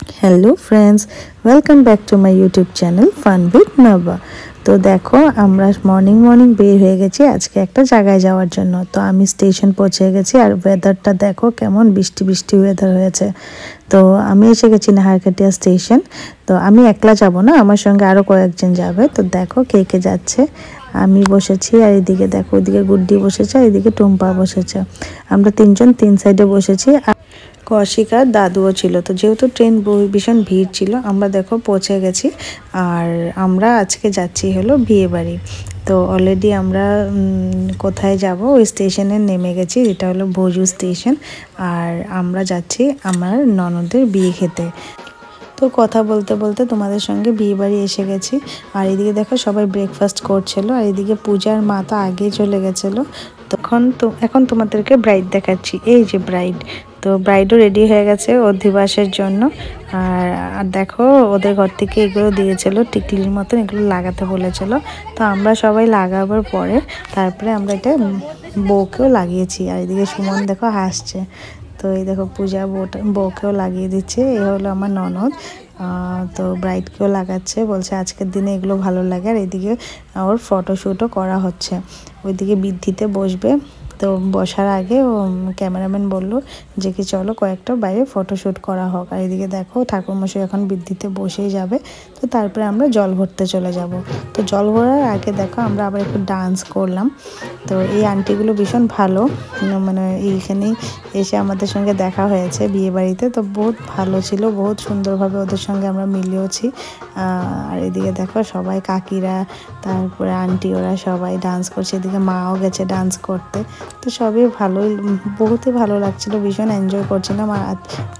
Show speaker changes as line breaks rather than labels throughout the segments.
Hello friends, welcome back to my YouTube channel fun with Nava. तो देखो আমরা morning বের হয়ে গেছি আজকে একটা জায়গায় যাওয়ার জন্য। তো আমি স্টেশন পৌঁছে গেছি আর ওয়েদারটা দেখো কেমন বৃষ্টি বৃষ্টি ওয়েদার হয়েছে। তো আমি এসে গেছি নাহারকাটিয়া স্টেশন। তো আমি একলা যাব না, আমার সঙ্গে আরও কয়েকজন যাবে। তো দেখো কে কে যাচ্ছে। আমি বসেছি আর এদিকে দেখো ওইদিকে গুড্ডি বসেছে আর এদিকে টুম্পা বসেছে। আমরা তিনজন তিন সাইডে বসেছি। কৌশিকার দাদুও ছিল। তো যেহেতু ট্রেন ভীষণ ভিড় ছিল আমরা দেখো পৌঁছে গেছি। আর আমরা আজকে যাচ্ছি হলো বিয়ে বাড়ি। তো অলরেডি আমরা কোথায় যাব ওই স্টেশনে নেমে গেছি, এটা হলো ভোজু স্টেশন। আর আমরা যাচ্ছি আমার ননদের বিয়ে খেতে। তো কথা বলতে বলতে তোমাদের সঙ্গে বিয়ে বাড়ি এসে গেছি। আর এদিকে দেখো সবাই ব্রেকফাস্ট করছিল আর এদিকে পূজার মা তো আগেই চলে গেছিলো। এখন তোমাদেরকে ব্রাইড দেখাচ্ছি। এই যে ব্রাইড, তো ব্রাইডও রেডি হয়ে গেছে অধিবাসের জন্য। আর দেখো ওদের ঘর থেকে এগুলো দিয়েছিল টিকলির মতন, এগুলো লাগাতে বলেছিল। তো আমরা সবাই লাগাবার পরে তারপরে আমরা এটা বউকেও লাগিয়েছি। আর এদিকে সুমন দেখো হাসছে। তো এই দেখো পূজা বউকেও লাগিয়ে দিচ্ছে। এ হলো আমার ননদ। তো ব্রাইডকেও লাগাচ্ছে, বলছে আজকের দিনে এগুলো ভালো লাগে। আর এদিকে ওর ফটোশ্যুটও করা হচ্ছে। ওইদিকে বৃদ্ধিতে বসবে। তো বসার আগে ও ক্যামেরাম্যান বললো যে কি চলো কয়েকটা বাইরে ফটোশ্যুট করা হোক। আর এদিকে দেখো ঠাকুরমশাই এখন বৃদ্ধিতে বসেই যাবে। তো তারপরে আমরা জল ভরতে চলে যাব। তো জল ভরার আগে দেখো আমরা আবার একটু ডান্স করলাম। তো এই আন্টিগুলো ভীষণ ভালো, মানে এইখানেই এসে আমাদের সঙ্গে দেখা হয়েছে বিয়ে বাড়িতে। তো বহুত ভালো ছিল, বহুত সুন্দরভাবে ওদের সঙ্গে আমরা মিলিয়েছি। আর এদিকে দেখো সবাই কাকিরা তারপরে আন্টি ওরা সবাই ডান্স করছে। এদিকে মাও গেছে ডান্স করতে। তো সবই ভালোই, বহুতই ভালো লাগছিল, ভীষণ এনজয় করছিলাম। আর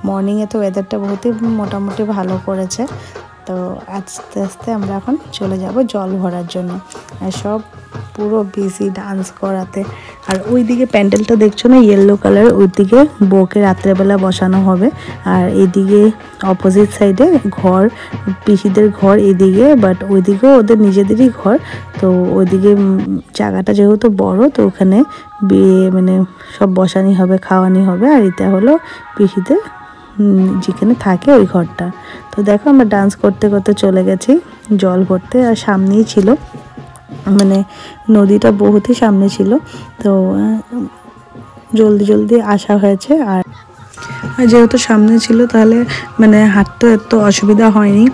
মর্নিংয়ে তো ওয়েদারটা বহুতই মোটামুটি ভালো করেছে। তো আস্তে আস্তে আমরা এখন চলে যাব জল ভরার জন্য। আর সব পুরো বিজি ডান্স করাতে। আর ওইদিকে প্যান্ডেলটা দেখছো না ইয়েলো কালার, ওইদিকে বউকে রাত্রেবেলা বসানো হবে। আর এদিকে অপোজিট সাইডে ঘর, পিসিদের ঘর এদিকে, বাট ওইদিকেও ওদের নিজেদেরই ঘর। তো ওইদিকে জায়গাটা যেহেতু বড়, তো ওখানে বিয়ে মানে সব বসানি হবে, খাওয়ানি হবে। আর এটা হলো পিসিদের যেখানে থাকে ওই ঘরটা। তো দেখো আমরা ডান্স করতে করতে চলে গেছি জল ভরতে। আর সামনেই ছিল, মানে নদীটা বহুতই সামনে ছিল। তো জলদি জলদি আসা হয়েছে। আর যেহেতু সামনে ছিল তাহলে মানে হাঁটতে এত অসুবিধা হয়নি।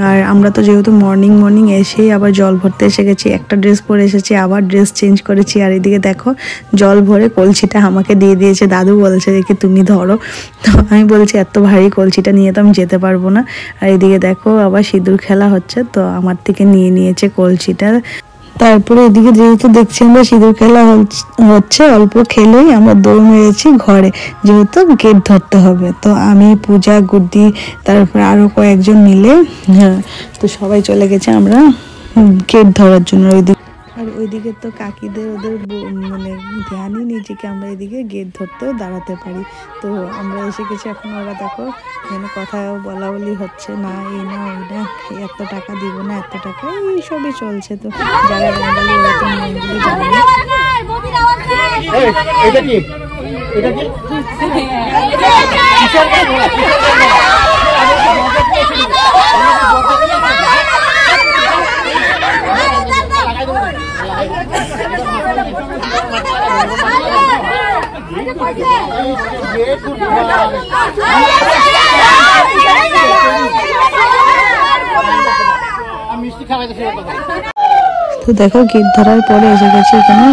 আর আমরা তো যেহেতু মর্নিং এসেই আবার জল ভরতে এসে গেছি, একটা ড্রেস পরে এসেছি, আবার ড্রেস চেঞ্জ করেছি। আর এদিকে দেখো জল ভরে কলসিটা আমাকে দিয়ে দিয়েছে, দাদু বলছে দেখি তুমি ধরো। তো আমি বলছি এত ভারী কলসিটা নিয়ে তো আমি যেতে পারবো না। আর এদিকে দেখো আবার সিঁদুর খেলা হচ্ছে, তো আমার থেকে নিয়ে নিয়েছে কলসিটা। তারপরে এদিকে যেহেতু দেখছি আমরা সিঁদুর খেলা হচ্ছে, অল্প খেলেই আমরা দৌড় মেরেছি ঘরে, যেহেতু গেট ধরতে হবে। তো আমি, পূজা, গুড্ডি, তারপরে আরও কয়েকজন মিলে তো সবাই চলে গেছে আমরা গেট ধরার জন্য ওইদিকে। আর ওইদিকে তো কাকিদের ওদের মানে ধ্যানই নেই যে কি আমরা এদিকে গেট ধরতেও দাঁড়াতে পারি। তো আমরা এসে গেছি। এখন ওরা দেখো এখানে কথা বলা বলি হচ্ছে, না এই না ওই না, এত টাকা দিব না, এত টাকা, এই সবই চলছে। তো যারা বাঙালি ওরা তো নিয়মগুলো জানে না। তো দেখো গেট ধরার পরে এসে গেছে এখানে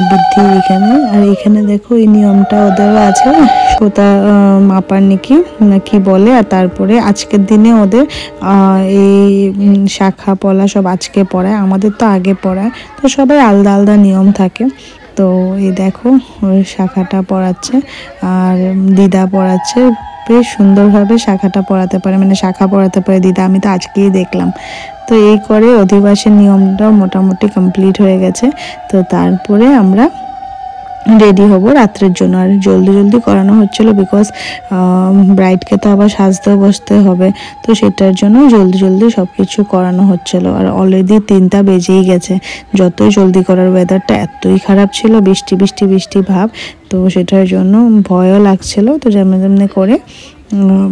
বৃদ্ধি এখানে। আর এখানে দেখো এই নিয়মটা ওদেরও আছে, সোতা মাপার নাকি বলে। আর তারপরে আজকের দিনে ওদের এই শাখা পলা সব আজকে পড়ায়, আমাদের তো আগে পড়ায়। তো সবাই আলাদা আলাদা নিয়ম থাকে। তো এই দেখো ওই শাখাটা পড়াচ্ছে আর দিদা পড়াচ্ছে। বেশ সুন্দরভাবে শাখাটা পড়াতে পারে, মানে শাখা পড়াতে পারে দিদা, আমি তো আজকেই দেখলাম। তো এই করে অধিবাসের নিয়মটাও মোটামুটি কমপ্লিট হয়ে গেছে। তো তারপরে আমরা রেডি হব রাত্রের জন্য। আর জলদি জলদি করানো হচ্ছিল, বিকজ ব্রাইডকে তো আবার সাজতেও বসতে হবে। তো সেটার জন্য জলদি জলদি সব কিছু করানো হচ্ছিল। আর অলরেডি 3টা বেজেই গেছে। যতই জলদি করার, ওয়েদারটা এতই খারাপ ছিল, বৃষ্টি বৃষ্টি বৃষ্টি ভাব। তো সেটার জন্য ভয়ও লাগছিল। তো যেমনি করে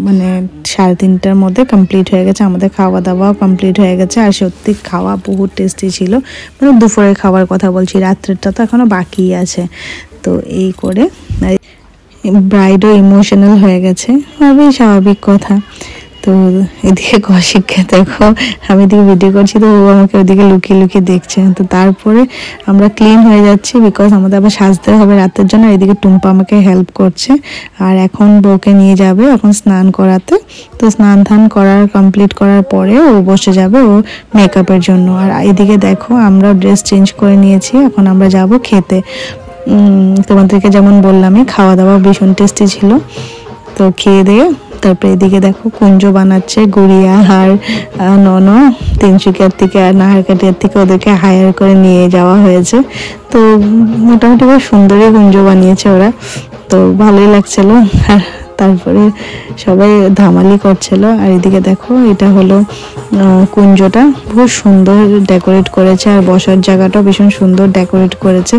মানে 3:30টার মধ্যে কমপ্লিট হয়ে গেছে, আমাদের খাওয়া দাওয়াও কমপ্লিট হয়ে গেছে। আর সত্যি খাওয়া বহুত টেস্টি ছিল, মানে দুপুরের খাবার কথা বলছি, রাত্রেরটা তো এখনও বাকি আছে। তো এই করে ব্রাইডও ইমোশনাল হয়ে গেছে, খুবই স্বাভাবিক কথা। তো এদিকে কৌশিককে দেখো, আমি এদিকে ভিডিও করছি তো ও আমাকে ওদিকে লুকিয়ে লুকিয়ে দেখছে। তো তারপরে আমরা ক্লিন হয়ে যাচ্ছি, বিকজ আমাদের আবার সাজতে হবে রাতের জন্য। এদিকে টুম্পা আমাকে হেল্প করছে। আর এখন বউকে নিয়ে যাবে এখন স্নান করাতে। তো স্নান ধান করার কমপ্লিট করার পরে ও বসে যাবে ও মেকআপের জন্য। আর এদিকে দেখো আমরা ড্রেস চেঞ্জ করে নিয়েছি, এখন আমরা যাব খেতে। তোমাদেরকে যেমন বললামই খাওয়া দাওয়া ভীষণ টেস্টি ছিল। তো খেয়ে দিয়ে তারপরে এদিকে দেখো কুঞ্জ বানাচ্ছে, গুড়িয়া আর নন তিনসুকিয়ার থেকে আর নাহারকাটিয়ার থেকে ওদেরকে হায়ার করে নিয়ে যাওয়া হয়েছে। তো মোটামুটি বেশ সুন্দরই কুঞ্জ বানিয়েছে ওরা, তো ভালোই লাগছিল। আর তারপরে সবাই ধামালি করছিল। আর এদিকে দেখো এটা হলো কুঞ্জটা, খুব সুন্দর ডেকোরেট করেছে আর বসার জায়গাটাও ভীষণ সুন্দর ডেকোরেট করেছে।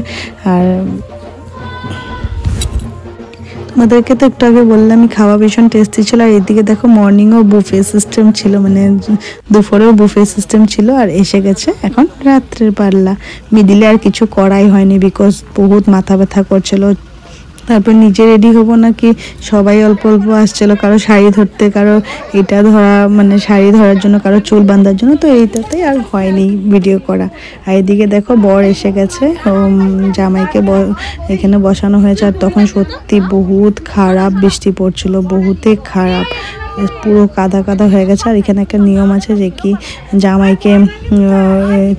আর আমাদেরকে তো একটু আগে বললাম খাওয়া ভীষণ টেস্টি ছিল। আর এদিকে দেখো মর্নিংও বুফে সিস্টেম ছিল, মানে দুপুরেও বুফে সিস্টেম ছিল। আর এসে গেছে এখন রাত্রের পাল্লা, মিডিলে আর কিছু করাই হয়নি বিকজ বহুত মাথা ব্যথা করছিল। তারপর নিজে রেডি হবো নাকি সবাই অল্প অল্প আসছিল, কারো শাড়ি ধরতে, কারো এটা ধরা মানে শাড়ি ধরার জন্য, কারো চুল বাঁধার জন্য। তো এইটাতেই আর হয়নি ভিডিও করা। আর এদিকে দেখো বর এসে গেছে, জামাইকে এখানে বসানো হয়েছে। আর তখন সত্যি বহুত খারাপ বৃষ্টি পড়ছিল, বহুতই খারাপ, পুরো কাদা কাদা হয়ে গেছে। আর এখানে একটা নিয়ম আছে যে কি জামাইকে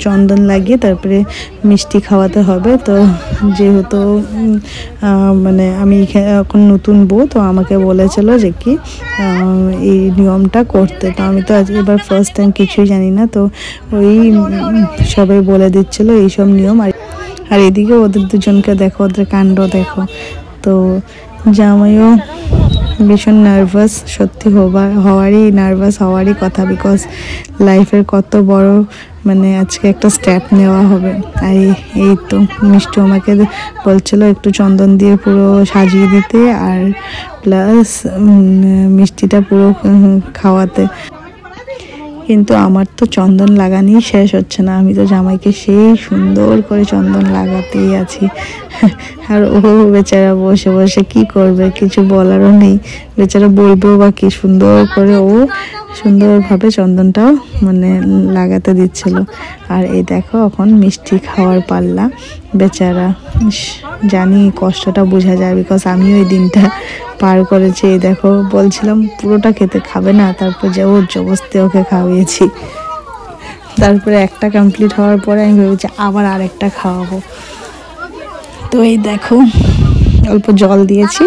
চন্দন লাগিয়ে তারপরে মিষ্টি খাওয়াতে হবে। তো যেহেতু মানে আমি এখন নতুন বউ, তো আমাকে বলেছিল যে কি এই নিয়মটা করতে। তো আমি তো আজ এবার ফার্স্ট টাইম কিছুই জানি না, তো ওই সবাই বলে দিচ্ছিল এইসব নিয়ম। আর এদিকে ওদের দুজনকে দেখো, ওদের কাণ্ড দেখো। তো জামাইও ভীষণ নার্ভাস, সত্যি নার্ভাস হওয়ারই কথা, বিকজ লাইফের কত বড় মানে আজকে একটা স্টেপ নেওয়া হবে। আর এই তো মিষ্টি আমাকে বলছিল একটু চন্দন দিয়ে পুরো সাজিয়ে দিতে, আর প্লাস মিষ্টিটা পুরো খাওয়াতে। কিন্তু আমার তো চন্দন লাগানি শেষ হচ্ছে না, আমি তো জামাইকে সেই সুন্দর করে চন্দন লাগাতেই আছি। আর ও বেচারা বসে বসে কি করবে, কিছু বলারও নেই, বেচারা বলবেও বা কি, সুন্দর করে ও সুন্দরভাবে চন্দনটাও মানে লাগাতে দিচ্ছিল। আর এই দেখো এখন মিষ্টি খাওয়ার পাল্লা, বেচারা জানি কষ্টটা বোঝা যায়, বিকজ আমিও এই দিনটা পার করেছি। এই দেখো বলছিলাম পুরোটা খেতে খাবে না, তারপর যে ওর জবস্তি ওকে খাওয়িয়েছি। তারপরে একটা কমপ্লিট হওয়ার পরে আমি ভেবেছি আবার আরেকটা খাওয়াবো। তো এই দেখো অল্প জল দিয়েছি।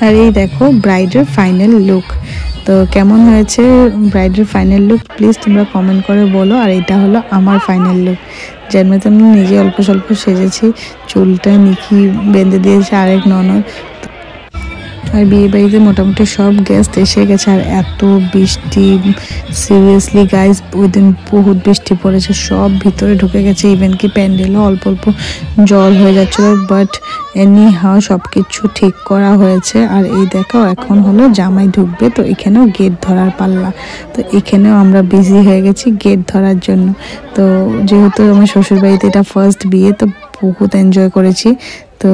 আর এই দেখো ব্রাইডের ফাইনাল লুক। তো কেমন হয়েছে ব্রাইডের ফাইনাল লুক প্লিজ তোমরা কমেন্ট করে বলো। আর এটা হলো আমার ফাইনাল লুক, যার মধ্যে আমি নিজে অল্প স্বল্প সেজেছি, চুলটা নিকি বেঁধে দিয়েছে আরেক ননদ। আর বিয়ে বাড়িতে মোটামুটি সব গেস্ট এসে গেছে। আর এত বৃষ্টি, সিরিয়াসলি গাইজ ওই দিন বহুত বৃষ্টি পড়েছে, সব ভিতরে ঢুকে গেছে, ইভেন কি প্যান্ডেলও অল্প অল্প জল হয়ে যাচ্ছিল, বাট এনি হাও সব কিছু ঠিক করা হয়েছে। আর এই দেখো এখন হলো জামাই ঢুকবে, তো এখানেও গেট ধরার পাল্লা। তো এখানেও আমরা বিজি হয়ে গেছি গেট ধরার জন্য। তো যেহেতু আমার শ্বশুরবাড়িতে এটা ফার্স্ট বিয়ে, তো বহুত এনজয় করেছি। তো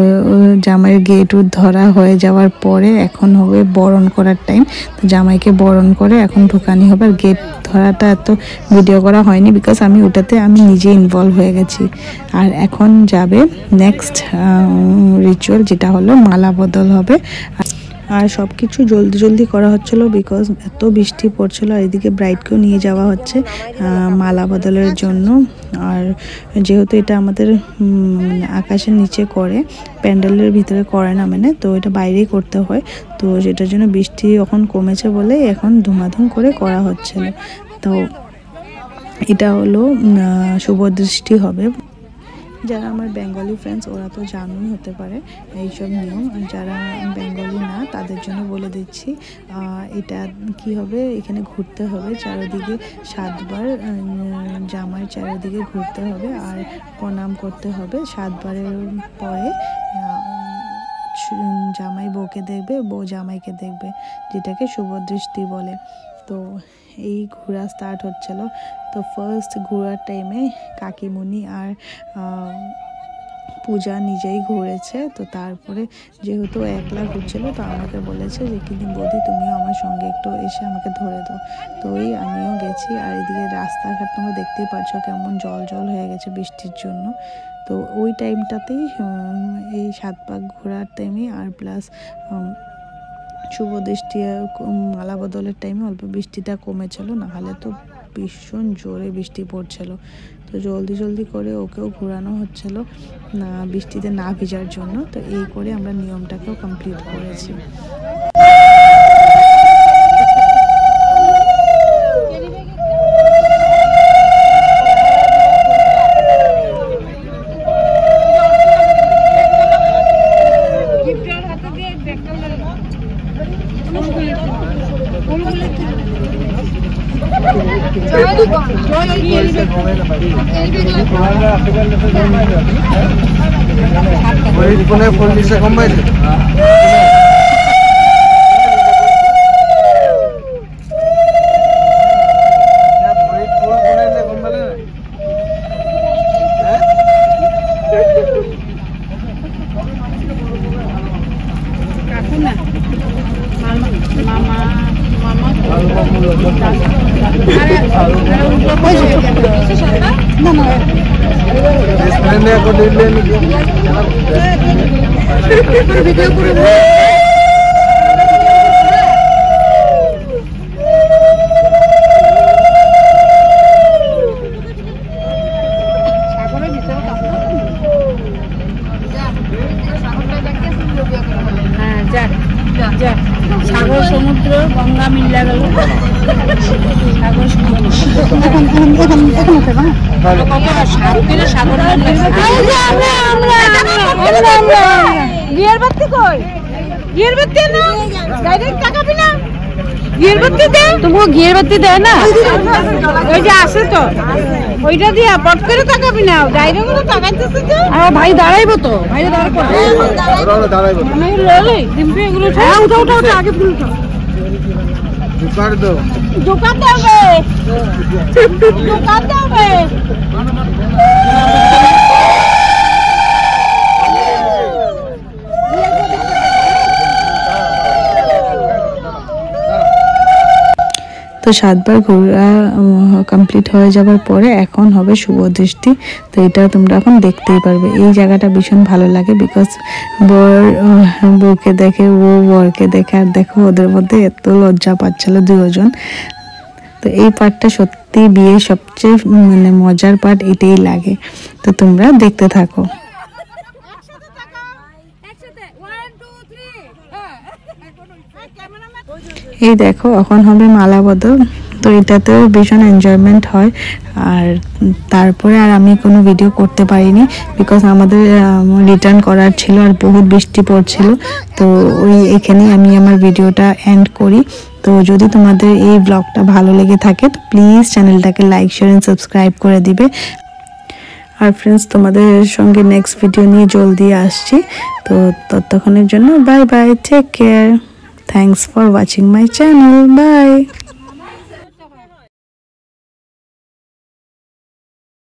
জামাইয়ের গেট ধরা হয়ে যাওয়ার পরে এখন হবে বরণ করার টাইম। তো জামাইকে বরণ করে এখন ঢোকানি হবে। আর গেট ধরাটা এত ভিডিও করা হয়নি, বিকজ আমি ওটাতে আমি নিজে ইনভলভ হয়ে গেছি। আর এখন যাবে নেক্সট রিচুয়াল, যেটা হলো মালা বদল হবে। আর সব কিছু জলদি জলদি করা হচ্ছিলো বিকজ এত বৃষ্টি পড়ছিল। আর এদিকে ব্রাইডকেও নিয়ে যাওয়া হচ্ছে মালা বদলের জন্য। আর যেহেতু এটা আমাদের আকাশের নিচে করে, প্যান্ডেলের ভিতরে করে না, মানে তো এটা বাইরেই করতে হয়। তো সেটার জন্য বৃষ্টি এখন কমেছে বলে এখন ধুমাধুম করে করা হচ্ছিল। তো এটা হলো শুভ দৃষ্টি হবে। যারা আমার বেঙ্গলি ফ্রেন্ডস ওরা তো জানুই হতে পারে এইসব নিয়ম, আর যারা বেঙ্গলি না তাদের জন্য বলে দিচ্ছি। এটা কি হবে, এখানে ঘুরতে হবে চারিদিকে 7 বার, জামাই চারিদিকে ঘুরতে হবে আর প্রণাম করতে হবে। 7 বারের পরে জামাই বউকে দেখবে, বউ জামাইকে দেখবে, যেটাকে শুভ দৃষ্টি বলে। তো এই ঘোরা স্টার্ট হচ্ছিল। তো ফার্স্ট ঘোরার টাইমে কাকিমুনি আর পূজা নিজেই ঘুরেছে। তো তারপরে যেহেতু একলা ঘুরছিল তো আমাকে বলেছে যে কি বৌদি তুমিও আমার সঙ্গে একটু এসে আমাকে ধরে দাও। তো আমিও গেছি। আর এদিকে রাস্তাঘাট তোমরা দেখতেই পাচ্ছ কেমন জল জল হয়ে গেছে বৃষ্টির জন্য। তো ওই টাইমটাতেই এই 7 পাক ঘোরার টাইমে আর প্লাস শুভ দৃষ্টি মালা বদলের টাইমে অল্প বৃষ্টিটা কমেছিল, নাহলে তো ভীষণ জোরে বৃষ্টি পড়ছিল। তো জলদি জলদি করে ওকেও ঘোরানো হচ্ছিল না বৃষ্টিতে না ভিজার জন্য। তো এই করে আমরা নিয়মটাকেও কমপ্লিট করেছি।
সাগর সমুদ্র গঙ্গা মিল্লা গেল। সাগর বিয়ের বাতি কই, বিয়ের বাতি না টাকা পিনা, বিয়ের বাতি দেয় তবুও ঘিয়ের বাতি দেয় না, ওই যে আসে তো ওইটা দিয়া পট করে টাকা পিনা গাইরে গুলো টাকাইতেছে তো। আর ভাই দাঁড়াইবো তো, ভাইরে দাঁড়াইবো ডিম্পি এগুলো উঠা উঠা উঠা আগে ফুল উঠা দোকান দেবে দোকান দেবে।
তো 7 বার ঘোরা কমপ্লিট হয়ে যাবার পরে এখন হবে শুভ দৃষ্টি। তো এটা তোমরা এখন দেখতেই পারবে। এই জায়গাটা ভীষণ ভালো লাগে বিকজ বর বউকে দেখে, ও বরকে দেখে, আর দেখো ওদের মধ্যে এত লজ্জা পাচ্ছিল দুজন। তো এই পার্টটা সত্যি বিয়ের সবচেয়ে মানে মজার পার্ট এটাই লাগে। তো তোমরা দেখতে থাকো। এই দেখো এখন হবে মালা বদল। তো এটাতেও ভীষণ এনজয়মেন্ট হয়। আর তারপরে আর আমি কোনো ভিডিও করতে পারিনি বিকজ আমাদের রিটার্ন করার ছিল আর বহুত বৃষ্টি পড়ছিল। তো এখানেই আমি আমার ভিডিওটা এন্ড করি। তো যদি তোমাদের এই ব্লগটা ভালো লেগে থাকে তো প্লিজ চ্যানেলটাকে লাইক, শেয়ার এন্ড সাবস্ক্রাইব করে দিবে। আর ফ্রেন্ডস তোমাদের সঙ্গে নেক্সট ভিডিও নিয়ে জলদি আসছি। তো ততক্ষণের জন্য bye bye, take care, thanks for watching my channel, bye।